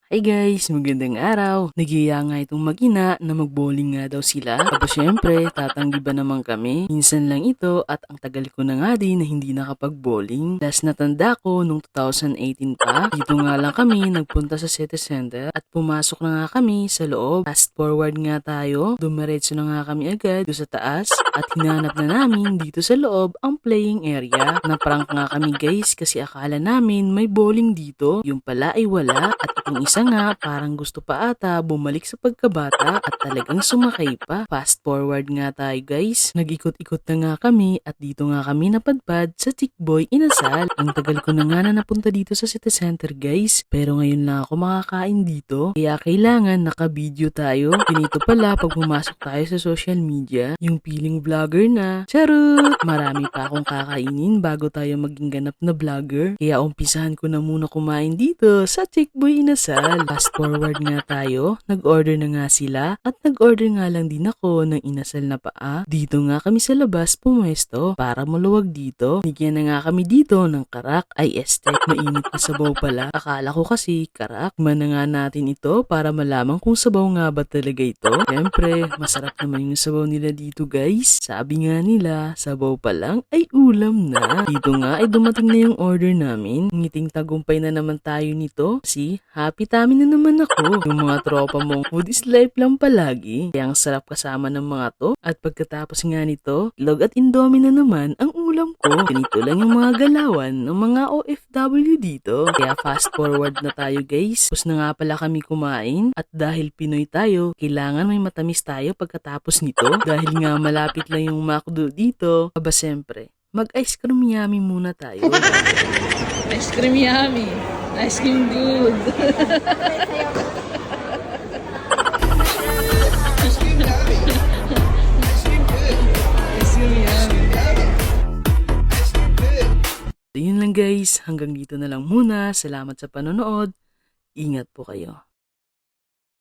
Hi guys, magandang araw. Nagiya nga itong mag-ina na mag-bowling nga daw sila. Tapos syempre, tatanggi ba naman kami? Minsan lang ito at ang tagal ko na nga din na hindi nakapag-bowling. Last natanda ko nung 2018 pa. Dito nga lang kami nagpunta sa city center at pumasok na nga kami sa loob. Fast forward nga tayo, dumiretso na nga kami agad doon sa taas at hinanap na namin dito sa loob ang playing area. Naprank nga kami guys kasi akala namin may bowling dito. Yung pala ay wala at itong isa nga parang gusto pa ata bumalik sa pagkabata at talagang sumakay pa. Fast forward nga tayo guys. Nag-ikot-ikot na nga kami at dito nga kami napadpad sa Chickboy Inasal. Ang tagal ko na nga na napunta dito sa city center guys. Pero ngayon lang ako makakain dito. Kaya kailangan naka-video tayo. Ganito pala pag pumasok tayo sa social media. Yung feeling vlogger na. Charot! Marami pa akong kakainin bago tayo maging ganap na vlogger. Kaya umpisahan ko na muna kumain dito sa Chickboy Inasal. Fast forward nga tayo, nag-order na nga sila at nag-order nga lang din ako ng inasal na paa. Dito nga kami sa labas pumwesto para maluwag dito. Bigyan na nga kami dito ng karak ay estet. Mainit na sabaw pala. Akala ko kasi karak. Man na nga natin ito para malaman kung sabaw nga ba talaga ito. Siyempre, masarap naman yung sabaw nila dito guys. Sabi nga nila, sabaw pa lang ay ulam na. Dito nga ay dumating na yung order namin. Ngiting tagumpay na naman tayo nito. Si happy tayo na naman ako. Yung mga tropa mong food is life lang palagi. Kaya ang sarap kasama ng mga to. At pagkatapos nga nito, log at indomie na naman ang ulam ko. Ganito lang yung mga galawan ng mga OFW dito. Kaya fast forward na tayo guys. Tapos na nga pala kami kumain. At dahil Pinoy tayo, kailangan may matamis tayo pagkatapos nito. Dahil nga malapit lang yung McDo dito. Aba siyempre, mag-ice cream yummy muna tayo. Ice cream yummy. Ice cream good. Ice cream yummy. So yun lang guys, hanggang dito na lang muna. Salamat sa panonood. Ingat po kayo.